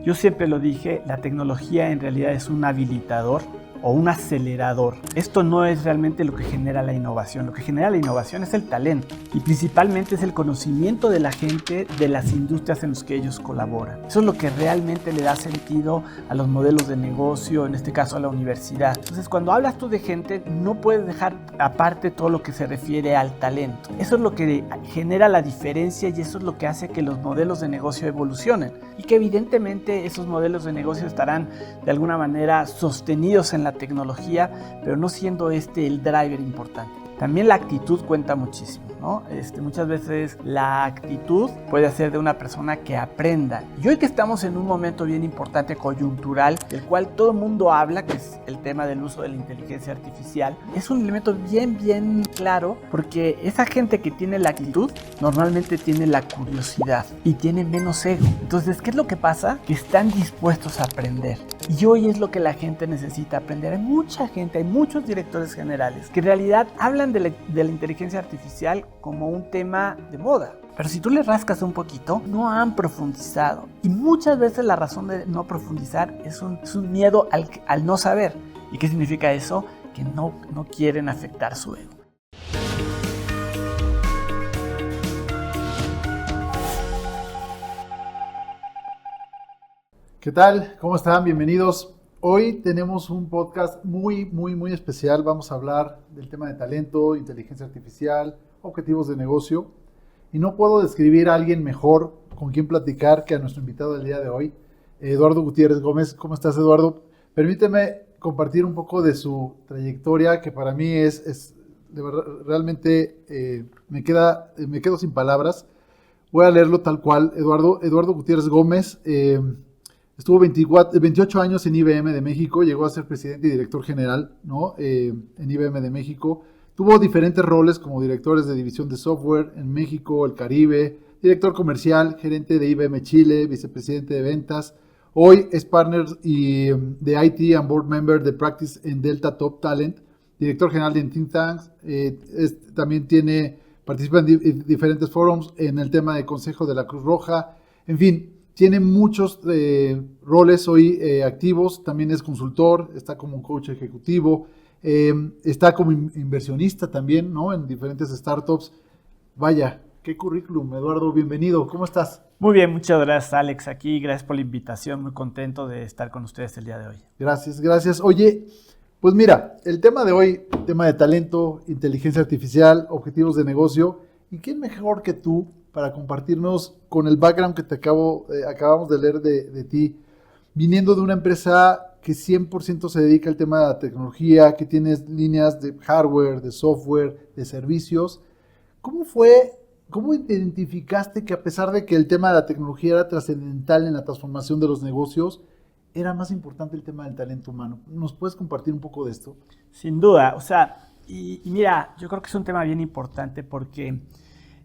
Yo siempre lo dije, la tecnología en realidad es un habilitador o un acelerador. Esto no es realmente lo que genera la innovación. Lo que genera la innovación es el talento y principalmente es el conocimiento de la gente de las industrias en las que ellos colaboran. Eso es lo que realmente le da sentido a los modelos de negocio, en este caso a la universidad. Entonces, cuando hablas tú de gente, no puedes dejar aparte todo lo que se refiere al talento. Eso es lo que genera la diferencia y eso es lo que hace que los modelos de negocio evolucionen y que evidentemente esos modelos de negocio estarán de alguna manera sostenidos en la tecnología, pero no siendo el driver importante. También la actitud cuenta muchísimo, ¿no? Muchas veces la actitud puede hacer de una persona que aprenda. Y hoy que estamos en un momento bien importante coyuntural, del cual todo el mundo habla, que es el tema del uso de la inteligencia artificial, es un elemento bien claro, porque esa gente que tiene la actitud normalmente tiene la curiosidad y tiene menos ego. Entonces, ¿qué es lo que pasa? Que están dispuestos a aprender. Y hoy es lo que la gente necesita aprender. Hay mucha gente, hay muchos directores generales que en realidad hablan de la inteligencia artificial como un tema de moda. Pero si tú le rascas un poquito, no han profundizado. Y muchas veces la razón de no profundizar es un miedo al no saber. ¿Y qué significa eso? Que no quieren afectar su ego. ¿Qué tal? ¿Cómo están? Bienvenidos. Hoy tenemos un podcast muy especial. Vamos a hablar del tema de talento, inteligencia artificial, objetivos de negocio. Y no puedo describir a alguien mejor con quien platicar que a nuestro invitado del día de hoy, Eduardo Gutiérrez Gómez. ¿Cómo estás, Eduardo? Permíteme compartir un poco de su trayectoria, que para mí es de verdad, realmente me quedo sin palabras. Voy a leerlo tal cual. Eduardo Gutiérrez Gómez estuvo 28 años en IBM de México, llegó a ser presidente y director general, ¿no? En IBM de México. Tuvo diferentes roles como directores de división de software en México, el Caribe, director comercial, gerente de IBM Chile, vicepresidente de ventas. Hoy es partner de IT and board member de Practice en Delta Top Talent, director general de Think Tanks. También participa en diferentes foros en el tema de consejo de la Cruz Roja. En fin, tiene muchos roles hoy activos. También es consultor, está como un coach ejecutivo. Está como inversionista también, ¿no? En diferentes startups. Vaya, qué currículum, Eduardo, bienvenido, ¿cómo estás? Muy bien, muchas gracias, Alex, aquí, gracias por la invitación, muy contento de estar con ustedes el día de hoy. Gracias. Oye, pues mira, el tema de hoy, tema de talento, inteligencia artificial, objetivos de negocio, ¿y quién mejor que tú para compartirnos con el background que acabamos de leer de ti, viniendo de una empresa que 100% se dedica al tema de la tecnología, que tienes líneas de hardware, de software, de servicios? ¿Cómo identificaste que a pesar de que el tema de la tecnología era trascendental en la transformación de los negocios, era más importante el tema del talento humano? ¿Nos puedes compartir un poco de esto? Sin duda, y mira, yo creo que es un tema bien importante porque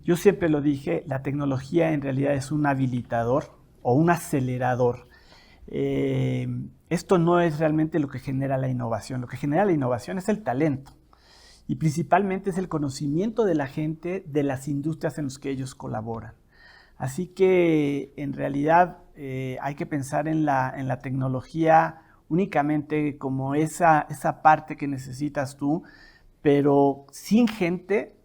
yo siempre lo dije, la tecnología en realidad es un habilitador o un acelerador. Esto no es realmente lo que genera la innovación. Lo que genera la innovación es el talento y principalmente es el conocimiento de la gente de las industrias en las que ellos colaboran. Así que en realidad hay que pensar en la tecnología únicamente como esa parte que necesitas tú, pero sin gente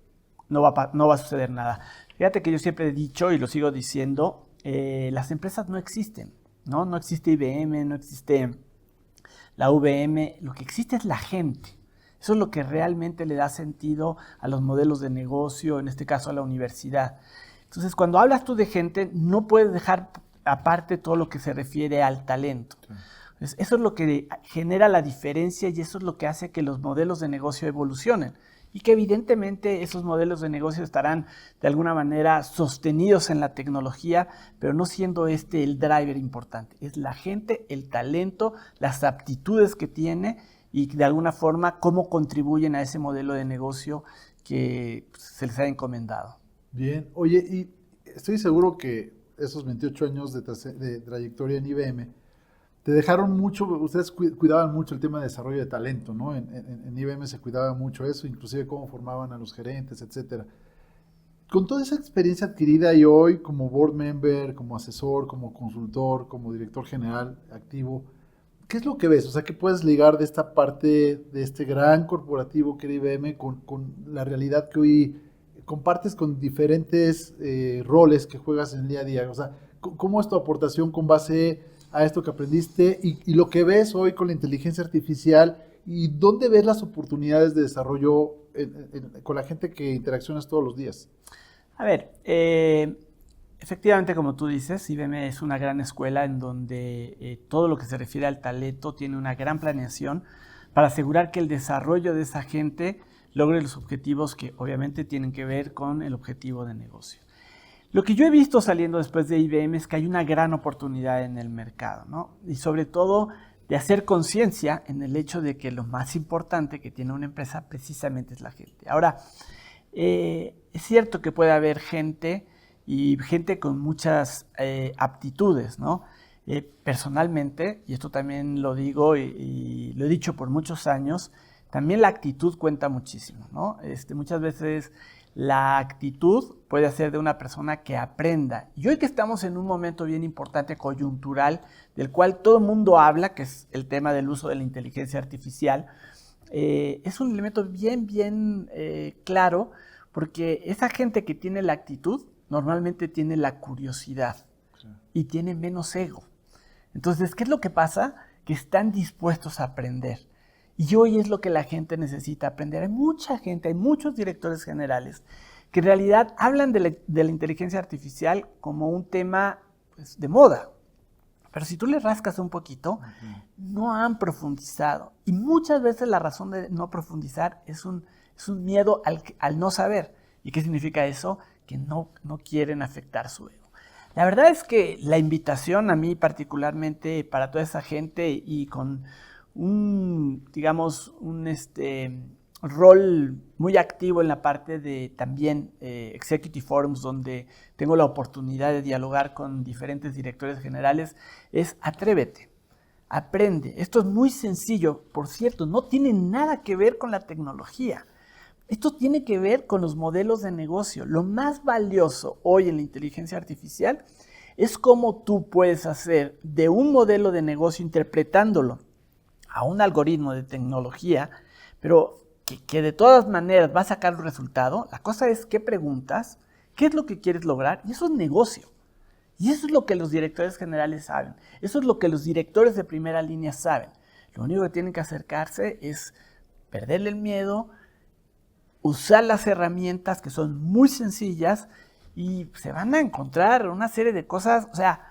no va a suceder nada. Fíjate que yo siempre he dicho y lo sigo diciendo, las empresas no existen. No existe IBM, no existe la VM, lo que existe es la gente. Eso es lo que realmente le da sentido a los modelos de negocio, en este caso a la universidad. Entonces, cuando hablas tú de gente, no puedes dejar aparte todo lo que se refiere al talento. Entonces, eso es lo que genera la diferencia y eso es lo que hace que los modelos de negocio evolucionen. Y que evidentemente esos modelos de negocio estarán de alguna manera sostenidos en la tecnología, pero no siendo el driver importante. Es la gente, el talento, las aptitudes que tiene y de alguna forma cómo contribuyen a ese modelo de negocio que se les ha encomendado. Bien, oye, y estoy seguro que esos 28 años de trayectoria en IBM te dejaron mucho. Ustedes cuidaban mucho el tema de desarrollo de talento, ¿no? En IBM se cuidaba mucho eso, inclusive cómo formaban a los gerentes, etcétera. con toda esa experiencia adquirida y hoy como board member, como asesor, como consultor, como director general activo, ¿qué es lo que ves? O sea, ¿qué puedes ligar de esta parte, de este gran corporativo que era IBM con la realidad que hoy compartes con diferentes roles que juegas en el día a día? O sea, ¿cómo es tu aportación con base a esto que aprendiste y lo que ves hoy con la inteligencia artificial y dónde ves las oportunidades de desarrollo con la gente que interaccionas todos los días? A ver, efectivamente, como tú dices, IBM es una gran escuela en donde todo lo que se refiere al talento tiene una gran planeación para asegurar que el desarrollo de esa gente logre los objetivos que obviamente tienen que ver con el objetivo de negocio. Lo que yo he visto saliendo después de IBM es que hay una gran oportunidad en el mercado, ¿no? Y sobre todo de hacer conciencia en el hecho de que lo más importante que tiene una empresa precisamente es la gente. Ahora, es cierto que puede haber gente y gente con muchas aptitudes, ¿no? Personalmente, y esto también lo digo y lo he dicho por muchos años, también la actitud cuenta muchísimo, ¿no? Muchas veces la actitud puede hacer de una persona que aprenda. Y hoy que estamos en un momento bien importante, coyuntural, del cual todo el mundo habla, que es el tema del uso de la inteligencia artificial, es un elemento bien claro, porque esa gente que tiene la actitud normalmente tiene la curiosidad y tiene menos ego. Entonces, ¿qué es lo que pasa? Que están dispuestos a aprender. Y hoy es lo que la gente necesita aprender. Hay mucha gente, hay muchos directores generales que en realidad hablan de la inteligencia artificial como un tema pues, de moda. Pero si tú le rascas un poquito, no han profundizado. Y muchas veces la razón de no profundizar es un miedo al no saber. ¿Y qué significa eso? Que no quieren afectar su ego. La verdad es que la invitación a mí particularmente para toda esa gente y con un rol muy activo en la parte de también Executive Forums, donde tengo la oportunidad de dialogar con diferentes directores generales, es atrévete, aprende. Esto es muy sencillo, por cierto, no tiene nada que ver con la tecnología. Esto tiene que ver con los modelos de negocio. Lo más valioso hoy en la inteligencia artificial es cómo tú puedes hacer de un modelo de negocio interpretándolo a un algoritmo de tecnología, pero que de todas maneras va a sacar un resultado. La cosa es qué preguntas, qué es lo que quieres lograr, y eso es negocio. Y eso es lo que los directores generales saben. Eso es lo que los directores de primera línea saben. Lo único que tienen que acercarse es perderle el miedo, usar las herramientas que son muy sencillas y se van a encontrar una serie de cosas. O sea,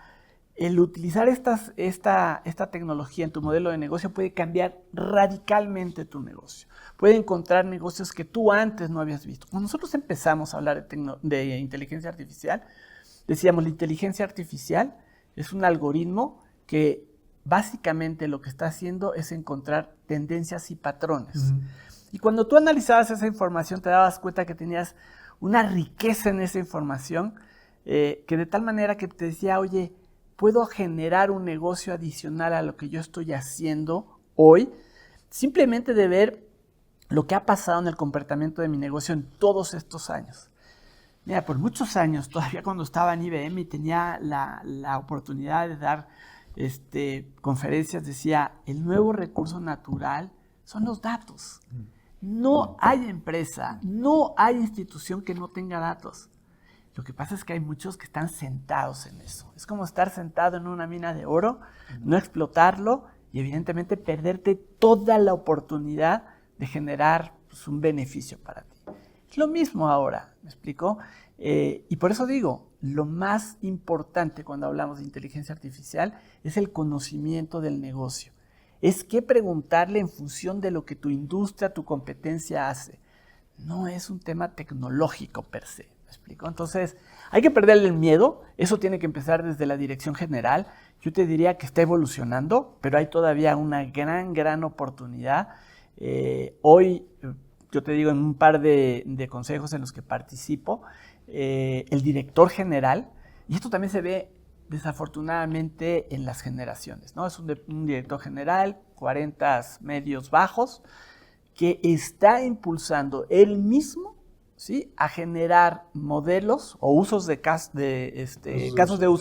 el utilizar esta tecnología en tu modelo de negocio puede cambiar radicalmente tu negocio. Puede encontrar negocios que tú antes no habías visto. Cuando nosotros empezamos a hablar de inteligencia artificial, decíamos, la inteligencia artificial es un algoritmo que básicamente lo que está haciendo es encontrar tendencias y patrones. Y cuando tú analizabas esa información, te dabas cuenta que tenías una riqueza en esa información, que de tal manera que te decía, oye, puedo generar un negocio adicional a lo que yo estoy haciendo hoy, simplemente de ver lo que ha pasado en el comportamiento de mi negocio en todos estos años. Mira, por muchos años, todavía cuando estaba en IBM y tenía la oportunidad de dar conferencias, decía, el nuevo recurso natural son los datos. No hay empresa, no hay institución que no tenga datos. Lo que pasa es que hay muchos que están sentados en eso. Es como estar sentado en una mina de oro, no explotarlo y evidentemente perderte toda la oportunidad de generar pues, un beneficio para ti. Es lo mismo ahora, ¿me explico? Y por eso digo, lo más importante cuando hablamos de inteligencia artificial es el conocimiento del negocio. Es qué preguntarle en función de lo que tu industria, tu competencia hace. No es un tema tecnológico per se. ¿Me explico? Entonces, hay que perderle el miedo. Eso tiene que empezar desde la dirección general. Yo te diría que está evolucionando, pero hay todavía una gran oportunidad. Hoy, yo te digo, en un par de consejos en los que participo, el director general, y esto también se ve desafortunadamente en las generaciones, ¿no? Es un director general, 40 medios bajos, que está impulsando él mismo ¿sí?, a generar modelos o usos de casos de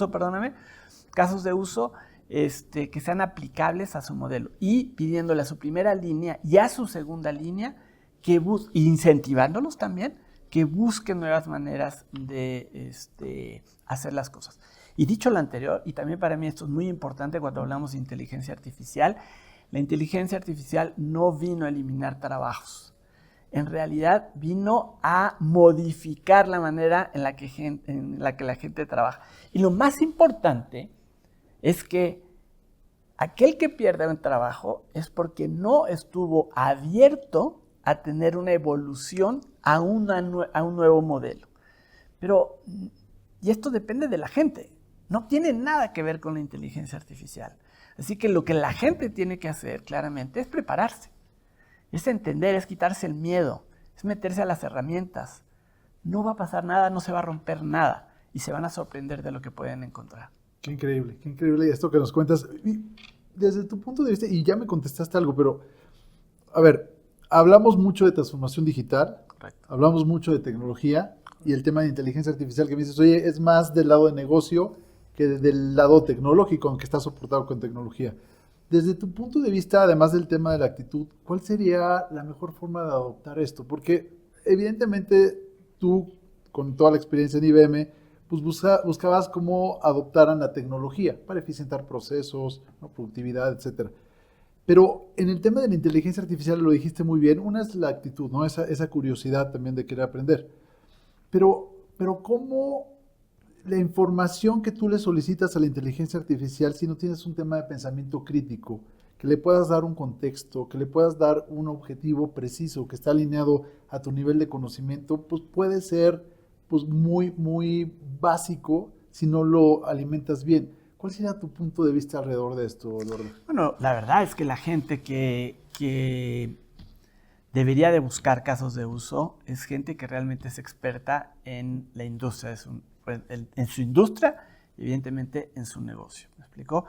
uso, que sean aplicables a su modelo, y pidiéndole a su primera línea y a su segunda línea incentivándolos también que busquen nuevas maneras de hacer las cosas. Y dicho lo anterior, y también para mí esto es muy importante cuando hablamos de inteligencia artificial, la inteligencia artificial no vino a eliminar trabajos. En realidad vino a modificar la manera en la que la gente trabaja. Y lo más importante es que aquel que pierde un trabajo es porque no estuvo abierto a tener una evolución a un nuevo modelo. Y esto depende de la gente. No tiene nada que ver con la inteligencia artificial. Así que lo que la gente tiene que hacer claramente es prepararse. Es entender, es quitarse el miedo, es meterse a las herramientas. No va a pasar nada, no se va a romper nada y se van a sorprender de lo que pueden encontrar. Qué increíble esto que nos cuentas. Y desde tu punto de vista, y ya me contestaste algo, pero a ver, hablamos mucho de transformación digital, Correcto. Hablamos mucho de tecnología y el tema de inteligencia artificial que me dices, oye, es más del lado de negocio que del lado tecnológico, aunque está soportado con tecnología. Desde tu punto de vista, además del tema de la actitud, ¿cuál sería la mejor forma de adoptar esto? Porque evidentemente tú, con toda la experiencia en IBM, pues buscabas cómo adoptaran la tecnología para eficientar procesos, ¿no?, productividad, etcétera. Pero en el tema de la inteligencia artificial lo dijiste muy bien, una es la actitud, ¿no? Esa curiosidad también de querer aprender. Pero ¿cómo la información que tú le solicitas a la inteligencia artificial, si no tienes un tema de pensamiento crítico, que le puedas dar un contexto, que le puedas dar un objetivo preciso, que está alineado a tu nivel de conocimiento, pues puede ser pues muy básico si no lo alimentas bien? ¿Cuál sería tu punto de vista alrededor de esto, Eduardo? Bueno, la verdad es que la gente que debería de buscar casos de uso es gente que realmente es experta en la industria, en su industria y evidentemente en su negocio. ¿Me explico?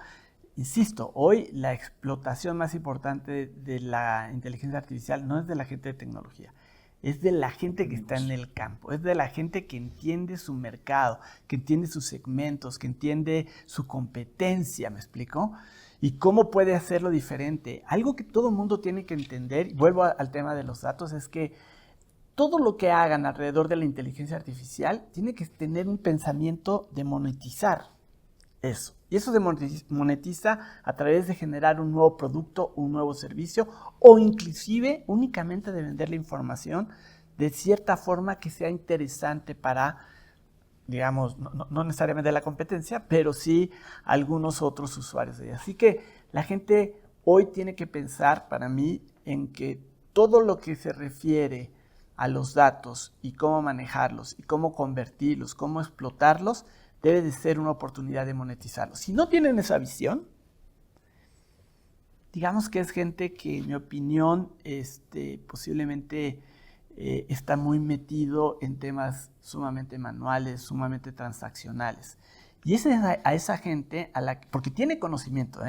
Insisto, hoy la explotación más importante de la inteligencia artificial no es de la gente de tecnología, es de la gente que está en el campo, es de la gente que entiende su mercado, que entiende sus segmentos, que entiende su competencia, ¿me explico? Y cómo puede hacerlo diferente. Algo que todo el mundo tiene que entender, y vuelvo al tema de los datos, es que todo lo que hagan alrededor de la inteligencia artificial tiene que tener un pensamiento de monetizar eso. Y eso se monetiza a través de generar un nuevo producto, un nuevo servicio, o inclusive únicamente de vender la información de cierta forma que sea interesante para, digamos, no necesariamente la competencia, pero sí algunos otros usuarios de ella. Así que la gente hoy tiene que pensar, para mí, en que todo lo que se refiere a los datos y cómo manejarlos y cómo convertirlos, cómo explotarlos, debe de ser una oportunidad de monetizarlos. Si no tienen esa visión, digamos que es gente que, en mi opinión, posiblemente está muy metido en temas sumamente manuales, sumamente transaccionales. Y es a esa gente, porque tiene conocimiento,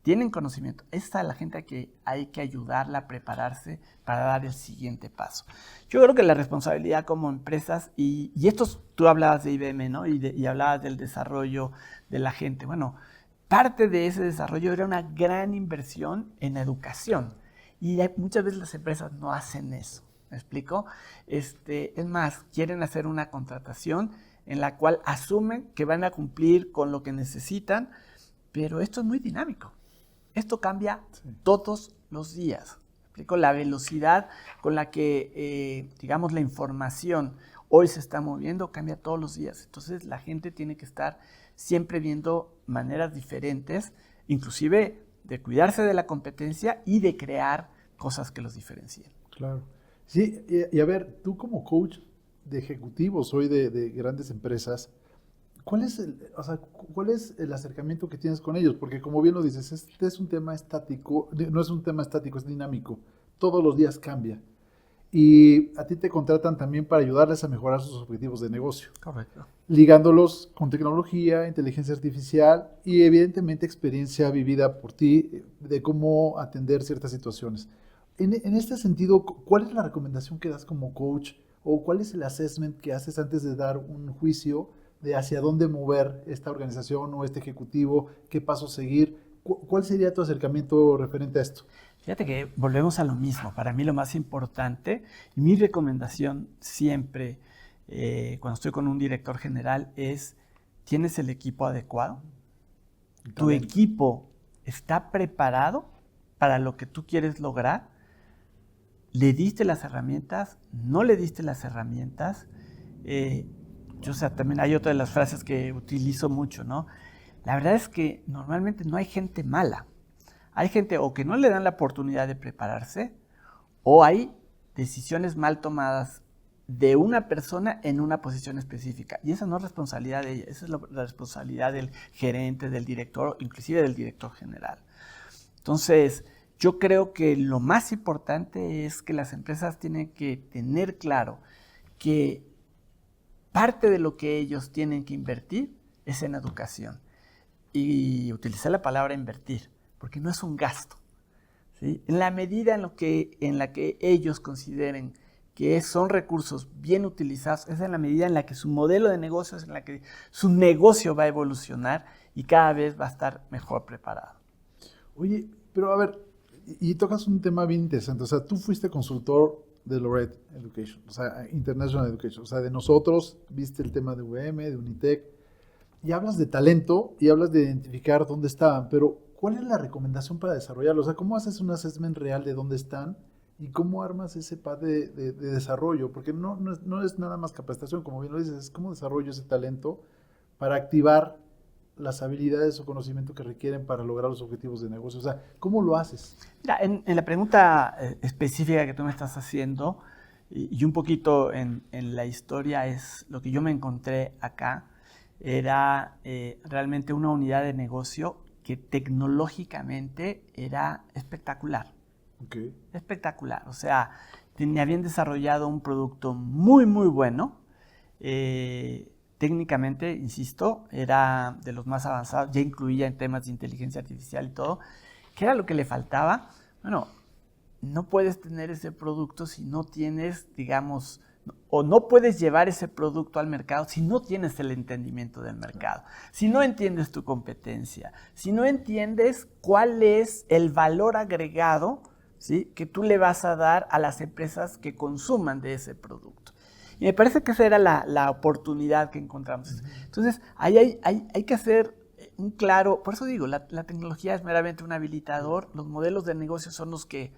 tienen conocimiento, es a la gente a que hay que ayudarla a prepararse para dar el siguiente paso. Yo creo que la responsabilidad como empresas, y esto tú hablabas de IBM, ¿no? Y hablabas del desarrollo de la gente. Bueno, parte de ese desarrollo era una gran inversión en educación. Y muchas veces las empresas no hacen eso. ¿Me explico? Es más, quieren hacer una contratación en la cual asumen que van a cumplir con lo que necesitan, pero esto es muy dinámico. Esto cambia todos los días. ¿Me explico? La velocidad con la que, digamos, la información hoy se está moviendo cambia todos los días. Entonces, la gente tiene que estar siempre viendo maneras diferentes, inclusive de cuidarse de la competencia y de crear cosas que los diferencien. Claro. Sí, y a ver, tú como coach de ejecutivos hoy de grandes empresas, ¿cuál es el acercamiento que tienes con ellos? Porque como bien lo dices, este es un tema estático, no es un tema estático, es dinámico. Todos los días cambia. Y a ti te contratan también para ayudarles a mejorar sus objetivos de negocio. Correcto. Ligándolos con tecnología, inteligencia artificial y evidentemente experiencia vivida por ti de cómo atender ciertas situaciones. En este sentido, ¿cuál es la recomendación que das como coach ¿O cuál es el assessment que haces antes de dar un juicio de hacia dónde mover esta organización o este ejecutivo, qué paso seguir? ¿Cuál sería tu acercamiento referente a esto? Fíjate que volvemos a lo mismo. Para mí lo más importante y mi recomendación siempre cuando estoy con un director general es, ¿tienes el equipo adecuado? ¿Tu equipo está preparado para lo que tú quieres lograr? ¿Le diste las herramientas? ¿No le diste las herramientas? También hay otra de las frases que utilizo mucho, ¿no? La verdad es que normalmente no hay gente mala. Hay gente o que no le dan la oportunidad de prepararse, o hay decisiones mal tomadas de una persona en una posición específica. Y esa no es responsabilidad de ella, esa es la responsabilidad del gerente, del director, inclusive del director general. Entonces, yo creo que lo más importante es que las empresas tienen que tener claro que parte de lo que ellos tienen que invertir es en educación. Y utilizar la palabra invertir, porque no es un gasto, ¿sí? En la medida en la que ellos consideren que son recursos bien utilizados, es en la medida en la que su modelo de negocio, es en la que su negocio va a evolucionar y cada vez va a estar mejor preparado. Oye, pero a ver, y tocas un tema bien interesante. O sea, tú fuiste consultor de Laureate Education, o sea, International Education. O sea, de nosotros viste el tema de UVM, de Unitec, y hablas de talento y hablas de identificar dónde estaban, pero ¿cuál es la recomendación para desarrollarlo? O sea, ¿cómo haces un assessment real de dónde están y cómo armas ese pad de desarrollo? Porque no es nada más capacitación, como bien lo dices, es cómo desarrollo ese talento para activar las habilidades o conocimiento que requieren para lograr los objetivos de negocio. O sea, ¿cómo lo haces? Mira, en la pregunta específica que tú me estás haciendo y un poquito en la historia es lo que yo me encontré acá, era realmente una unidad de negocio que tecnológicamente era espectacular. Okay. Espectacular. O sea, habían desarrollado un producto muy, muy bueno. Técnicamente, insisto, era de los más avanzados, ya incluía en temas de inteligencia artificial y todo. ¿Qué era lo que le faltaba? Bueno, no puedes tener ese producto si no tienes, digamos, o no puedes llevar ese producto al mercado si no tienes el entendimiento del mercado, si no entiendes tu competencia, si no entiendes cuál es el valor agregado, ¿sí?, que tú le vas a dar a las empresas que consuman de ese producto. Y me parece que esa era la oportunidad que encontramos. Entonces, ahí hay que hacer un claro, por eso digo, la tecnología es meramente un habilitador, los modelos de negocio son los que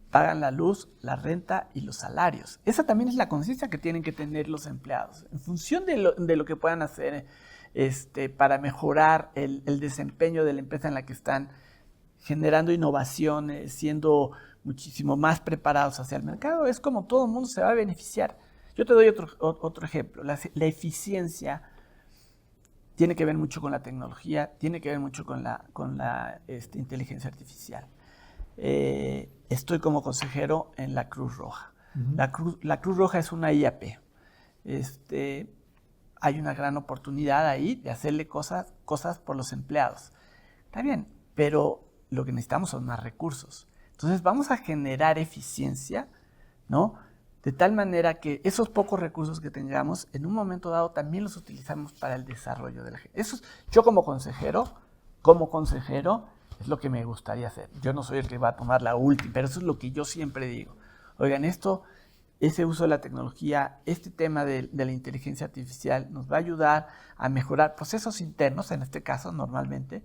pagan la luz, la renta y los salarios. Esa también es la conciencia que tienen que tener los empleados. En función de lo que puedan hacer para mejorar el desempeño de la empresa en la que están, generando innovaciones, siendo muchísimo más preparados hacia el mercado, es como todo el mundo se va a beneficiar. Yo te doy otro ejemplo. La eficiencia tiene que ver mucho con la tecnología, tiene que ver mucho con la inteligencia artificial. Estoy como consejero en la Cruz Roja. Uh-huh. La Cruz Roja es una IAP. Hay una gran oportunidad ahí de hacerle cosas por los empleados. Está bien, pero lo que necesitamos son más recursos. Entonces vamos a generar eficiencia, ¿no?, de tal manera que esos pocos recursos que tengamos, en un momento dado también los utilizamos para el desarrollo de la gente. Eso es, yo como consejero, es lo que me gustaría hacer. Yo no soy el que va a tomar la última, pero eso es lo que yo siempre digo. Oigan, ese uso de la tecnología, este tema de la inteligencia artificial nos va a ayudar a mejorar procesos internos, en este caso normalmente,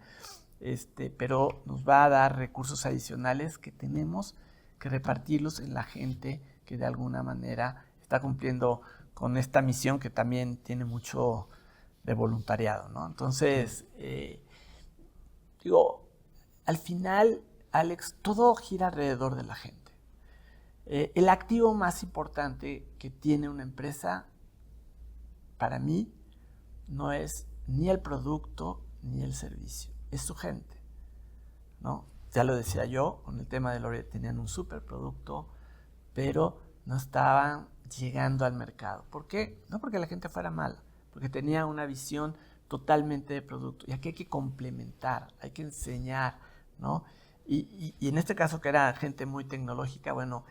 pero nos va a dar recursos adicionales que tenemos que repartirlos en la gente que de alguna manera está cumpliendo con esta misión que también tiene mucho de voluntariado, ¿no? Entonces, al final, Alex, todo gira alrededor de la gente. El activo más importante que tiene una empresa, para mí, no es ni el producto ni el servicio, es su gente, ¿no? Ya lo decía yo, con el tema de Laureate tenían un superproducto, pero no estaban llegando al mercado. ¿Por qué? No porque la gente fuera mala, porque tenía una visión totalmente de producto. Y aquí hay que complementar, hay que enseñar, ¿no? Y en este caso, que era gente muy tecnológica, bueno,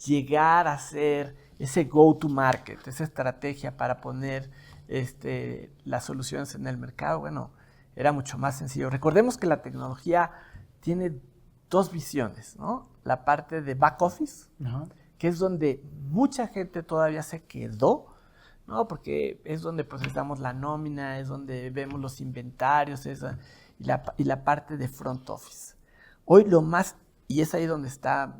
llegar a ser ese go-to-market, esa estrategia para poner las soluciones en el mercado, bueno, era mucho más sencillo. Recordemos que la tecnología tiene dos visiones, ¿no? La parte de back office, que es donde mucha gente todavía se quedó, ¿no? Porque es donde procesamos la nómina, es donde vemos los inventarios, y la parte de front office. Hoy lo más, y es ahí donde está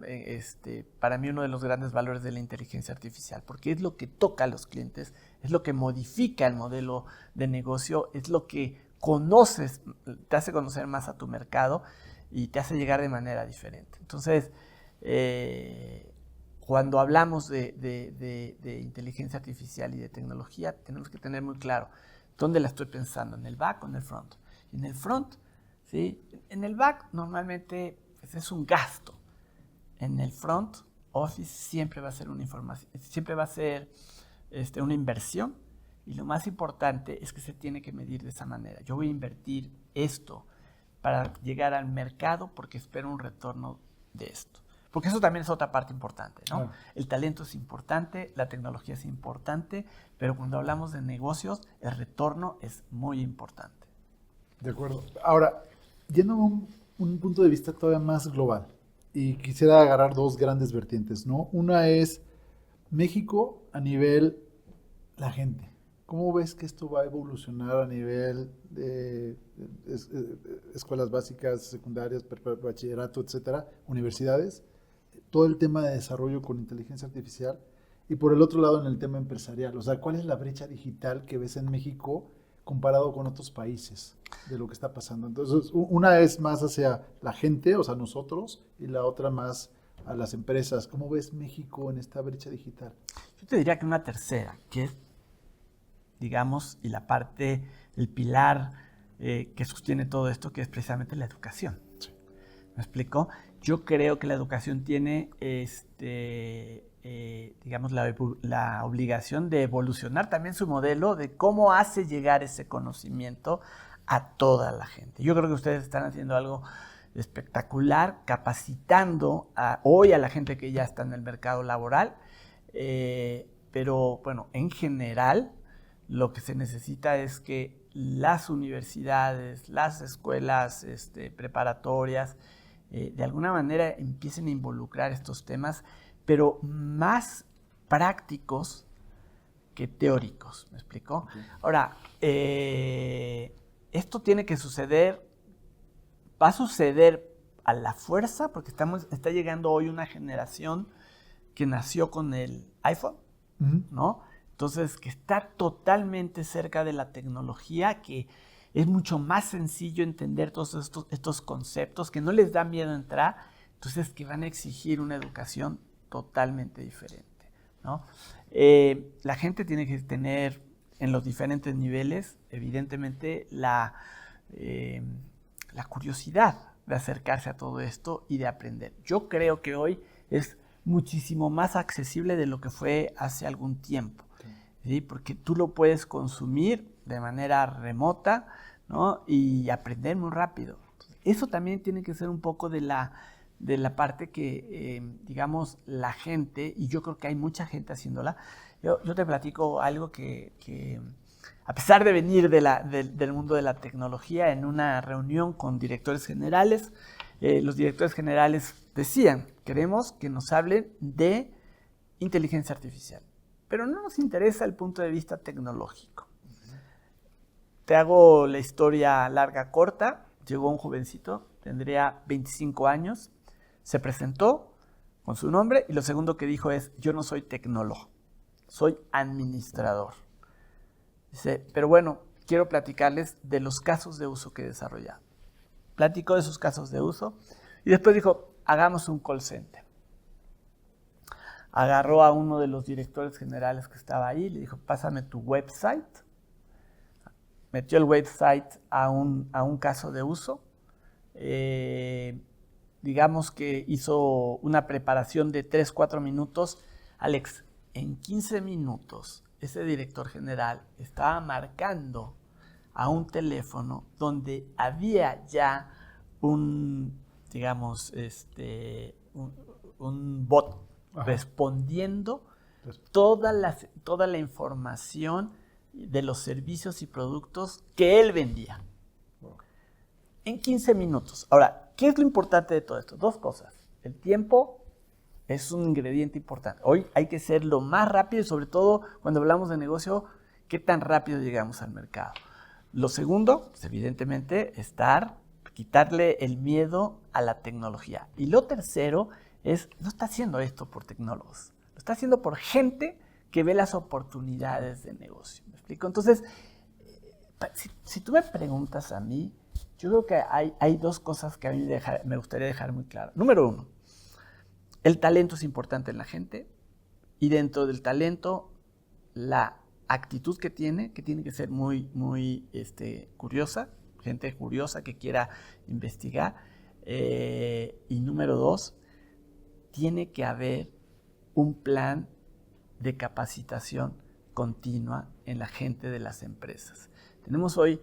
para mí uno de los grandes valores de la inteligencia artificial, porque es lo que toca a los clientes, es lo que modifica el modelo de negocio, es lo que conoces, te hace conocer más a tu mercado y te hace llegar de manera diferente. Entonces, cuando hablamos de inteligencia artificial y de tecnología, tenemos que tener muy claro dónde la estoy pensando, en el back o en el front. Y en el front, ¿sí? En el back normalmente pues, es un gasto. En el front office siempre va a ser una información, siempre va a ser una inversión. Y lo más importante es que se tiene que medir de esa manera. Yo voy a invertir esto para llegar al mercado porque espero un retorno de esto. Porque eso también es otra parte importante, ¿no? Claro. El talento es importante, la tecnología es importante, pero cuando hablamos de negocios, el retorno es muy importante. De acuerdo. Ahora, yendo a un punto de vista todavía más global, y quisiera agarrar dos grandes vertientes, ¿no? Una es México a nivel la gente. ¿Cómo ves que esto va a evolucionar a nivel de escuelas básicas, secundarias, bachillerato, etcétera, universidades? Todo el tema de desarrollo con inteligencia artificial. Y por el otro lado, en el tema empresarial. O sea, ¿cuál es la brecha digital que ves en México comparado con otros países de lo que está pasando? Entonces, una es más hacia la gente, o sea, nosotros, y la otra más a las empresas. ¿Cómo ves México en esta brecha digital? Yo te diría que una tercera, que es, digamos, y la parte, el pilar que sostiene todo esto, que es precisamente la educación. Sí. ¿Me explico? Yo creo que la educación tiene, digamos, la obligación de evolucionar también su modelo de cómo hace llegar ese conocimiento a toda la gente. Yo creo que ustedes están haciendo algo espectacular, capacitando hoy a la gente que ya está en el mercado laboral, pero bueno, en general, lo que se necesita es que las universidades, las escuelas preparatorias, de alguna manera empiecen a involucrar estos temas, pero más prácticos que teóricos. ¿Me explico? Okay. Ahora, esto tiene que suceder, va a suceder a la fuerza, porque está llegando hoy una generación que nació con el iPhone, ¿no? Entonces, que está totalmente cerca de la tecnología, que es mucho más sencillo entender todos estos conceptos, que no les da miedo entrar, entonces que van a exigir una educación totalmente diferente, ¿no? La gente tiene que tener en los diferentes niveles, evidentemente, la curiosidad de acercarse a todo esto y de aprender. Yo creo que hoy es muchísimo más accesible de lo que fue hace algún tiempo. ¿Sí? Porque tú lo puedes consumir de manera remota, ¿no? Y aprender muy rápido. Entonces, eso también tiene que ser un poco de la parte que, digamos, la gente, y yo creo que hay mucha gente haciéndola. Yo te platico algo que a pesar de venir del mundo de la tecnología, en una reunión con directores generales, los directores generales decían, queremos que nos hablen de inteligencia artificial. Pero no nos interesa el punto de vista tecnológico. Te hago la historia larga, corta. Llegó un jovencito, tendría 25 años, se presentó con su nombre y lo segundo que dijo es, yo no soy tecnólogo, soy administrador. Dice, pero bueno, quiero platicarles de los casos de uso que he desarrollado. Platicó de sus casos de uso y después dijo, hagamos un call center. Agarró a uno de los directores generales que estaba ahí, le dijo, pásame tu website. Metió el website a un caso de uso. Digamos que hizo una preparación de 3-4 minutos. Alex, en 15 minutos, ese director general estaba marcando a un teléfono donde había ya un bot respondiendo toda la información de los servicios y productos que él vendía. Wow. En 15 minutos. Ahora, ¿qué es lo importante de todo esto? Dos cosas. El tiempo es un ingrediente importante. Hoy hay que ser lo más rápido y sobre todo cuando hablamos de negocio, qué tan rápido llegamos al mercado. Lo segundo, pues, evidentemente, quitarle el miedo a la tecnología. Y lo tercero es, no está haciendo esto por tecnólogos, lo está haciendo por gente que ve las oportunidades de negocio. ¿Me explico? Entonces, si tú me preguntas a mí, yo creo que hay dos cosas que a mí me gustaría dejar muy claro. Número uno, el talento es importante en la gente y dentro del talento, la actitud que tiene que ser muy, muy curiosa, gente curiosa que quiera investigar. Y número dos, tiene que haber un plan de capacitación continua en la gente de las empresas. Tenemos hoy,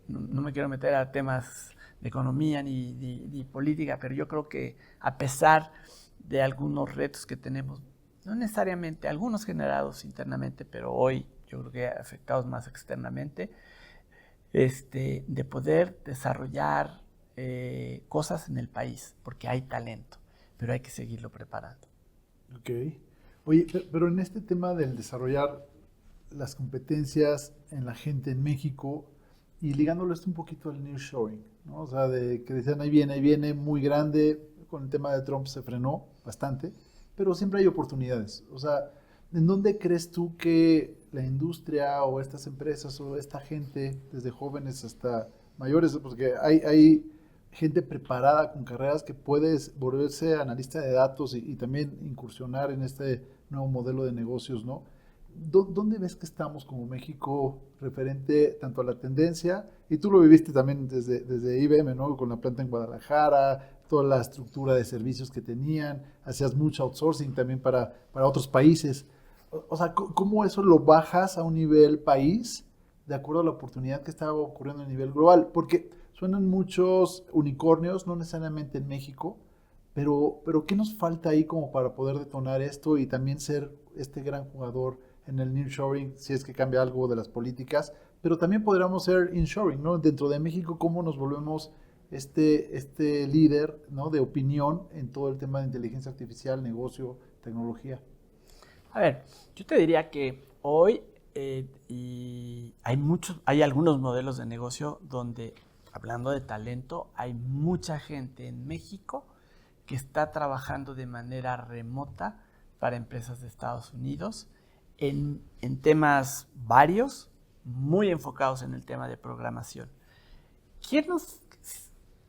no me quiero meter a temas de economía ni política, pero yo creo que a pesar de algunos retos que tenemos, no necesariamente algunos generados internamente, pero hoy yo creo que afectados más externamente, de poder desarrollar cosas en el país, porque hay talento, pero hay que seguirlo preparando. Ok. Oye, pero en este tema del desarrollar las competencias en la gente en México y ligándolo esto un poquito al nearshoring, ¿no? O sea, de que decían ahí viene, muy grande, con el tema de Trump se frenó bastante, pero siempre hay oportunidades. O sea, ¿en dónde crees tú que la industria o estas empresas o esta gente, desde jóvenes hasta mayores, porque hay gente preparada con carreras que puedes volverse analista de datos y también incursionar en este nuevo modelo de negocios, ¿no? ¿Dónde ves que estamos como México referente tanto a la tendencia, y tú lo viviste también desde IBM, ¿no? Con la planta en Guadalajara, toda la estructura de servicios que tenían, hacías mucho outsourcing también para otros países. O sea, ¿cómo eso lo bajas a un nivel país de acuerdo a la oportunidad que estaba ocurriendo a nivel global? Porque suenan muchos unicornios, no necesariamente en México, pero ¿qué nos falta ahí como para poder detonar esto y también ser este gran jugador en el nearshoring, si es que cambia algo de las políticas, pero también podríamos ser inshoring, ¿no? Dentro de México, ¿cómo nos volvemos este líder, ¿no?, de opinión en todo el tema de inteligencia artificial, negocio, tecnología? A ver, yo te diría que hoy hay algunos modelos de negocio donde, hablando de talento, hay mucha gente en México que está trabajando de manera remota para empresas de Estados Unidos en temas varios, muy enfocados en el tema de programación.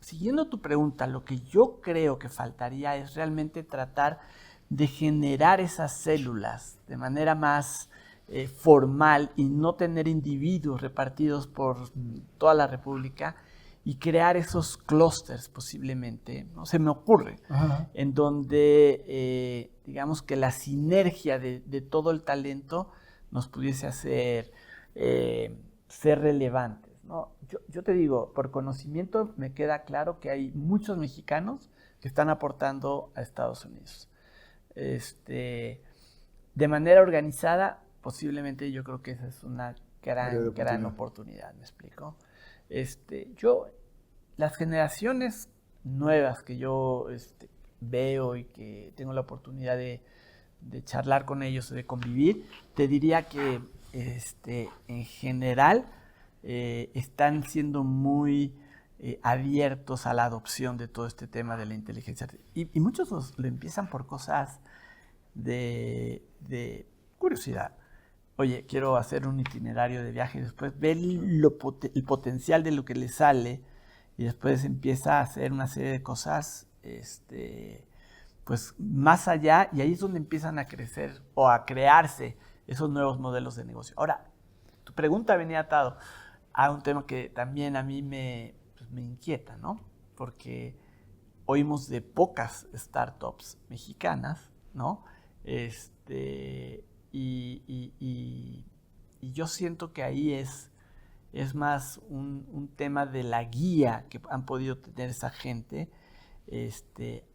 Siguiendo tu pregunta, lo que yo creo que faltaría es realmente tratar de generar esas células de manera más formal y no tener individuos repartidos por toda la República y crear esos clústeres posiblemente, ¿no? Se me ocurre, en donde digamos que la sinergia de todo el talento nos pudiese hacer ser relevantes, ¿no? Yo te digo, por conocimiento me queda claro que hay muchos mexicanos que están aportando a Estados Unidos. De manera organizada, posiblemente yo creo que esa es una gran oportunidad, ¿me explico? Las generaciones nuevas que yo veo y que tengo la oportunidad de charlar con ellos, de convivir, te diría que en general están siendo muy abiertos a la adopción de todo este tema de la inteligencia artificial. Y muchos lo empiezan por cosas de curiosidad. Oye, quiero hacer un itinerario de viaje y después ver el potencial de lo que le sale y después empieza a hacer una serie de cosas pues más allá, y ahí es donde empiezan a crecer o a crearse esos nuevos modelos de negocio. Ahora, tu pregunta venía atado a un tema que también a mí me inquieta, ¿no? Porque oímos de pocas startups mexicanas, ¿no? Y yo siento que ahí es más un tema de la guía que han podido tener esa gente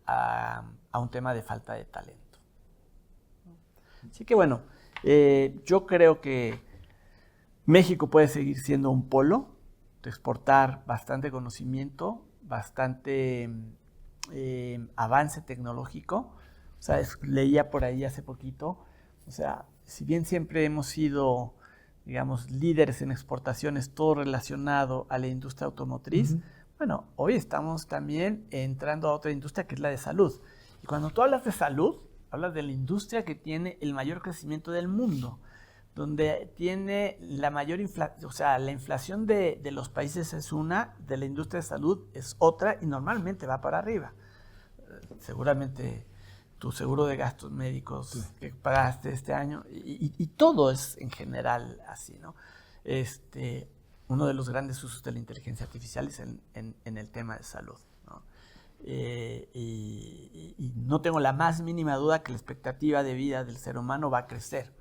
a un tema de falta de talento. Así que bueno, yo creo que México puede seguir siendo un polo de exportar bastante conocimiento, bastante avance tecnológico. O sea, leía por ahí hace poquito, o sea, si bien siempre hemos sido, digamos, líderes en exportaciones, todo relacionado a la industria automotriz, bueno, hoy estamos también entrando a otra industria que es la de salud. Y cuando tú hablas de salud, hablas de la industria que tiene el mayor crecimiento del mundo, donde tiene la mayor inflación, o sea, la inflación de los países es una, de la industria de salud es otra, y normalmente va para arriba. Seguramente tu seguro de gastos médicos que pagaste este año, y todo es en general así, ¿no? Uno de los grandes usos de la inteligencia artificial es en el tema de salud, ¿no? Y no tengo la más mínima duda que la expectativa de vida del ser humano va a crecer.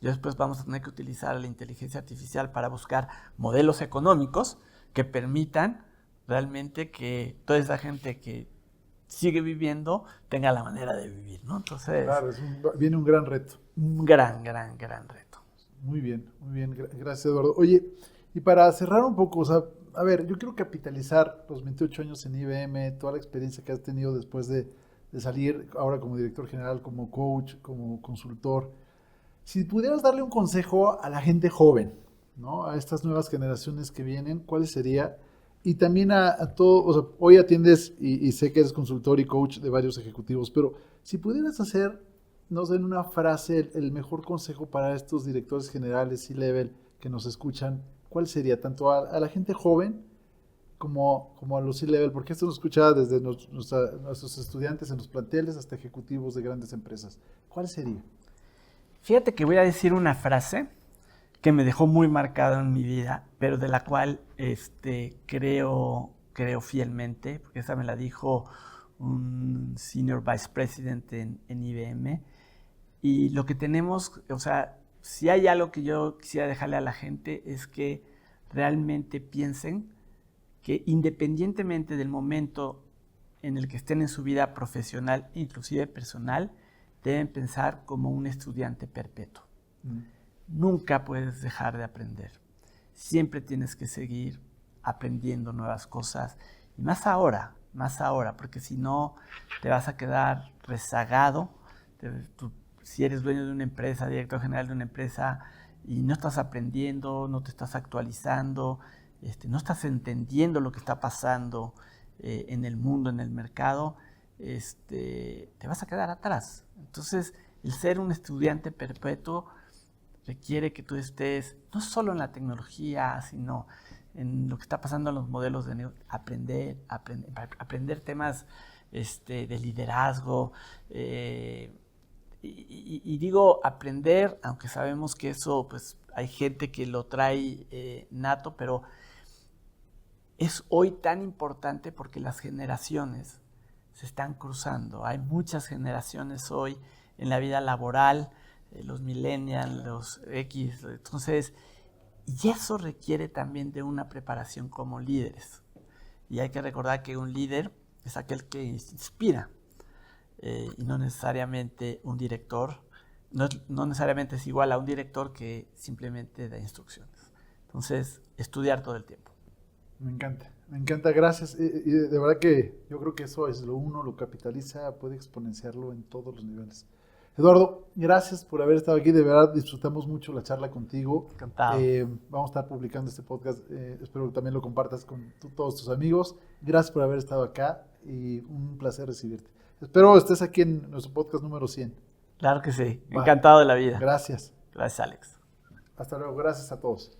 Y después vamos a tener que utilizar la inteligencia artificial para buscar modelos económicos que permitan realmente que toda esa gente que sigue viviendo tenga la manera de vivir, ¿no? Entonces, claro, viene un gran reto. Un gran reto. Muy bien. Gracias, Eduardo. Oye, y para cerrar un poco, o sea, a ver, yo quiero capitalizar los 28 años en IBM, toda la experiencia que has tenido después de salir ahora como director general, como coach, como consultor. Si pudieras darle un consejo a la gente joven, ¿no? A estas nuevas generaciones que vienen, ¿cuál sería? Y también a todo, o sea, hoy atiendes y sé que eres consultor y coach de varios ejecutivos, pero si pudieras hacer, no sé, en una frase, el mejor consejo para estos directores generales C-level que nos escuchan, ¿cuál sería? Tanto a la gente joven como a los C-level, porque esto nos escucha desde nuestros estudiantes en los planteles hasta ejecutivos de grandes empresas. ¿Cuál sería? Fíjate que voy a decir una frase que me dejó muy marcado en mi vida, pero de la cual creo fielmente, porque esa me la dijo un Senior Vice President en IBM. Y lo que tenemos, o sea, si hay algo que yo quisiera dejarle a la gente es que realmente piensen que independientemente del momento en el que estén en su vida profesional, inclusive personal, deben pensar como un estudiante perpetuo. Nunca puedes dejar de aprender. Siempre tienes que seguir aprendiendo nuevas cosas. Y más ahora, porque si no te vas a quedar rezagado. Si eres dueño de una empresa, director general de una empresa, y no estás aprendiendo, no te estás actualizando, no estás entendiendo lo que está pasando en el mundo, en el mercado, te vas a quedar atrás. Entonces, el ser un estudiante perpetuo requiere que tú estés no solo en la tecnología, sino en lo que está pasando en los modelos de negocio, aprender temas de liderazgo. Y digo aprender, aunque sabemos que eso, pues hay gente que lo trae nato, pero es hoy tan importante porque las generaciones se están cruzando. Hay muchas generaciones hoy en la vida laboral, los millennials, los X, entonces, y eso requiere también de una preparación como líderes. Y hay que recordar que un líder es aquel que inspira, y no necesariamente un director, no necesariamente es igual a un director que simplemente da instrucciones. Entonces, estudiar todo el tiempo. Me encanta, gracias. Y de verdad que yo creo que eso es lo capitaliza, puede exponenciarlo en todos los niveles. Eduardo, gracias por haber estado aquí, de verdad disfrutamos mucho la charla contigo. Encantado. Vamos a estar publicando este podcast, espero que también lo compartas con todos tus amigos. Gracias por haber estado acá y un placer recibirte. Espero estés aquí en nuestro podcast número 100. Claro que sí, encantado de la vida. Gracias. Gracias, Alex. Hasta luego, gracias a todos.